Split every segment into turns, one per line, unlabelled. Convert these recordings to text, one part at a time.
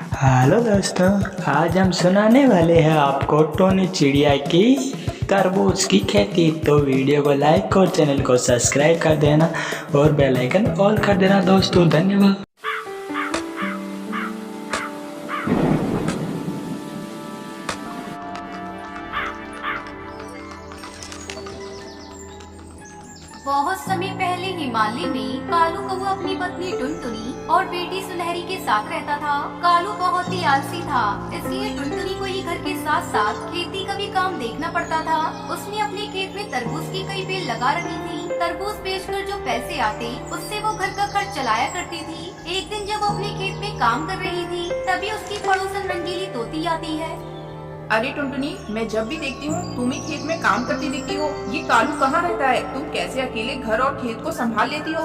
Hello दोस्तों, आज हम सुनाने वाले हैं आपको टोनी चिड़िया की तरबूज की खेती। तो वीडियो को लाइक और चैनल को सब्सक्राइब कर देना और बेल आइकन ऑल कर देना दोस्तों। धन्यवाद।
बहुत समय पहले हिमालय में कालू कौवा अपनी पत्नी टुनटुनी और बेटी सुनहरी के साथ रहता था। कालू बहुत ही आलसी था, इसलिए टुनटुनी को ही घर के साथ साथ खेती का भी काम देखना पड़ता था। उसने अपने खेत में तरबूज की कई बेल लगा रखी थी। तरबूज बेचकर जो पैसे आते उससे वो घर का खर्च चलाया करती थी। एक दिन जब वो अपने खेत में काम कर रही थी, तभी उसकी पड़ोसन रंगीली तोती आती है।
अरे टुनटुनी, मैं जब भी देखती हूँ तुम ही खेत में काम करती दिखती हो। ये कालू कहाँ रहता है? तुम कैसे अकेले घर और खेत को संभाल लेती हो?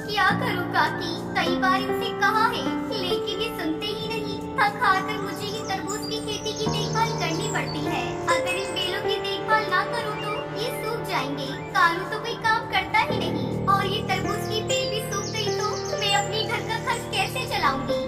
क्या करूँ काकी, कई बार इनसे कहा है लेकिन ये सुनते ही नहीं। थक हार कर मुझे ही तरबूज की खेती की देखभाल करनी पड़ती है। अगर इन बेलों की देखभाल ना करूँ तो ये सूख जाएंगे। कालू तो कोई काम करता ही नहीं और ये तरबूज की बेल भी सूख गई तो मैं अपने घर का खर्च कैसे चलाऊंगी।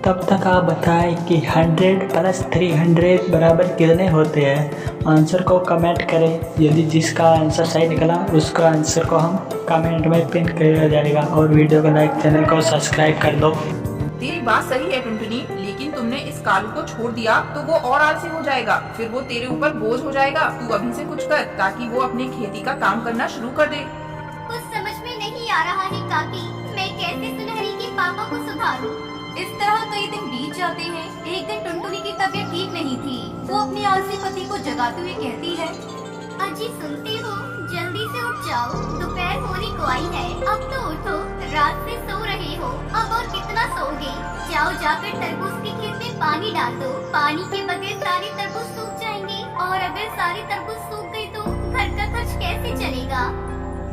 तब तक आप बताएं कि 100 + 300 बराबर कितने होते हैं। आंसर को कमेंट करें। यदि जिसका आंसर सही निकला उसका आंसर को हम कमेंट में पिन किया जाएगा और वीडियो को लाइक, चैनल को सब्सक्राइब कर दो।
तेरी बात सही है टुनटुनी, लेकिन तुमने इस कालू को छोड़ दिया तो वो और आलसी हो जाएगा। फिर वो तेरे ऊपर बोझ हो जाएगा। तू अभी से कुछ कर ताकि वो अपने खेती का काम करना शुरू कर दे।
कुछ समझ में नहीं आ रहा है काकी, मैं कैसे सुनहरी के पापा को सुधारूं।
इस तरह कई दिन बीत जाते हैं। एक दिन टुनटुनी की तबीयत ठीक नहीं थी। वो अपने आलसी पति को जगाते हुए कहती है,
अजी सुनते हो, जल्दी से उठ जाओ, दोपहर होने को आई है। अब तो उठो, रात से सो रहे हो, अब और कितना सोओगे। जाओ जाकर तरबूज के खेत में पानी डाल दो। पानी के बगैर सारे तरबूज सूख जाएंगे और अगर सारे तरबूज सूख गए तो घर का खर्च कैसे चलेगा।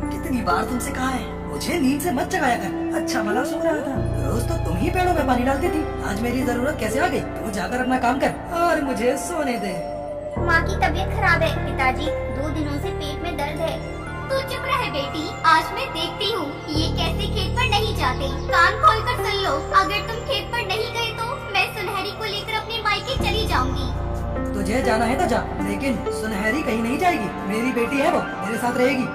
कितनी बार तुमसे कहा है मुझे नींद से मत जगाया कर। अच्छा भला सो रहा था, रोज तो तुम ही पेड़ों में पानी डालती थी। आज मेरी जरूरत कैसे आ गई? तू जाकर अपना काम कर और मुझे सोने दे।
माँ की तबीयत खराब है पिताजी, 2 दिनों से पेट में दर्द है। तू चुप रहे बेटी, आज मैं देखती हूँ ये कैसे खेत पर नहीं जाते। कान खोल कर सुन लो, अगर तुम खेत पर नहीं गए तो मैं सुनहरी को लेकर अपने मायके चली जाऊंगी।
तुझे जाना है तो जा, लेकिन सुनहरी कहीं नहीं जाएगी। मेरी बेटी है, वो मेरे साथ रहेगी।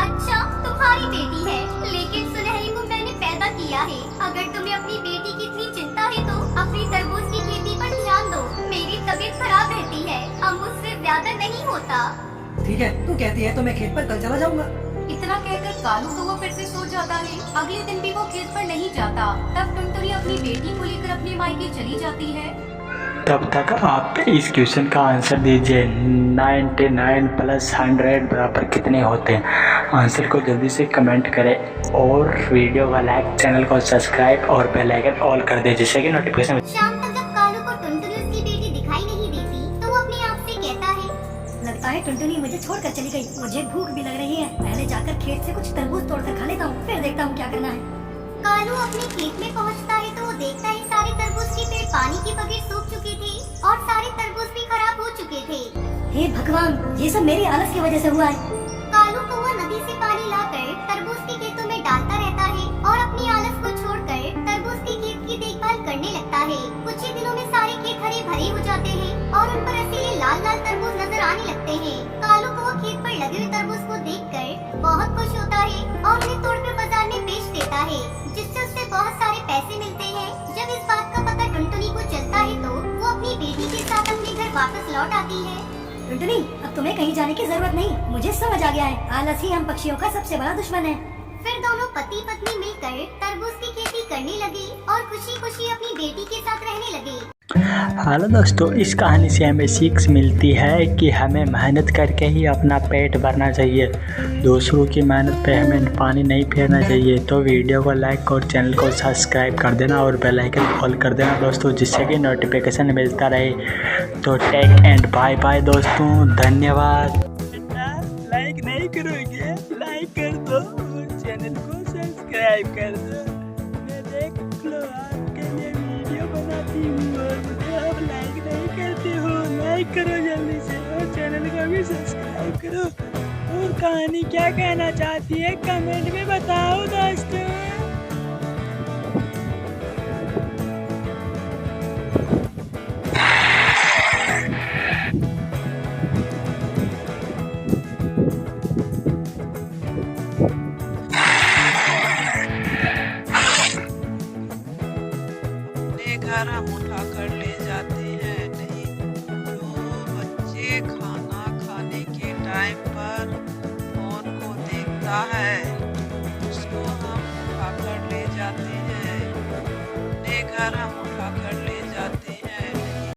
अच्छा तुम्हारी बेटी है, लेकिन सुनहरी को मैंने पैदा किया है। अगर तुम्हें अपनी बेटी की इतनी चिंता है तो अपनी तरबूज की खेती पर ध्यान दो। मेरी तबीयत खराब रहती है, अब मुझसे ज्यादा नहीं होता।
ठीक है, तू कहती है तो मैं खेत पर कल चला जाऊंगा।
इतना कहकर कालू कौवा फिर से सो जाता है। अगले दिन भी वो खेत पर नहीं जाता। तब टुनटुनी अपनी बेटी को लेकर अपने मायके चली जाती है।
तब तक आप इस क्वेश्चन का आंसर दीजिए। 99 + 100 बराबर कितने होते हैं? आंसर को जल्दी से कमेंट करें और वीडियो का लाइक, चैनल को सब्सक्राइब और बेल आइकन ऑल कर दें जिससे कि नोटिफिकेशन।
शाम तक जब कालू को टुनटुनी उसकी बेटी दिखाई नहीं देती तो वो अपने आप से कहता है,
लगता है टुनटुनी मुझे छोड़कर चली गई। मुझे भूख भी लग रही है, पहले जाकर खेत से कुछ तरबूज तोड़कर खा लेता हूँ, फिर देखता हूँ क्या करना है।
कालू अपने खेत में पहुंचता है तो वो देखता है सारे तरबूज के पेड़ पानी के बगैर सूख चुके थे और सारे तरबूज भी खराब हो चुके थे।
हे भगवान, ये सब मेरी आलस की वजह से हुआ है।
कालू कौवा नदी से पानी लाकर तरबूज के खेतों में डालता रहता है और अपनी आलस को छोड़कर तरबूज के खेत की देखभाल करने लगता है। कुछ ही दिनों में सारे खेत हरे भरे हो जाते हैं और उन पर रसीले लाल लाल तरबूज नजर आने लगते हैं। कालू कौवा खेत पर लगे हुए तरबूज को देखकर बहुत खुश होता है और उन्हें तोड़कर बाजार में बेच देता है, जिससे उससे बहुत सारे पैसे मिलते हैं। जब इस बात का पता टुनटुनी को चलता है तो वो अपनी बेटी के साथ अपने घर वापस लौट आती है।
टुनटुनी, अब तुम्हें कहीं जाने की जरूरत नहीं, मुझे समझ आ गया है, आलस ही हम पक्षियों का सबसे बड़ा दुश्मन है।
फिर दोनों पति पत्नी मिलकर तरबूज की खेती करने लगे और खुशी खुशी अपनी बेटी के साथ रहने लगे।
हेलो दोस्तों, इस कहानी से हमें सीख मिलती है कि हमें मेहनत करके ही अपना पेट भरना चाहिए। दूसरों की मेहनत पे हमें पानी नहीं फेरना चाहिए। तो वीडियो को लाइक और चैनल को सब्सक्राइब कर देना और बेल आइकन ऑल कर देना दोस्तों, जिससे कि नोटिफिकेशन मिलता रहे। तो टेक एंड बाय बाय दोस्तों, धन्यवाद। लाइक नहीं करोगे? लाइक कर दो और चैनल को सब्सक्राइब कर दो। मैं देख लो आपके लिए वीडियो बनाती हूँ और मुझे आप लाइक नहीं करते हो। लाइक करो जल्दी से और चैनल को भी सब्सक्राइब करो। और कहानी क्या कहना चाहती है कमेंट में बताओ दोस्तों।
उठाकर ले जाते हैं। नहीं जो बच्चे खाना खाने के टाइम पर फोन को देखता है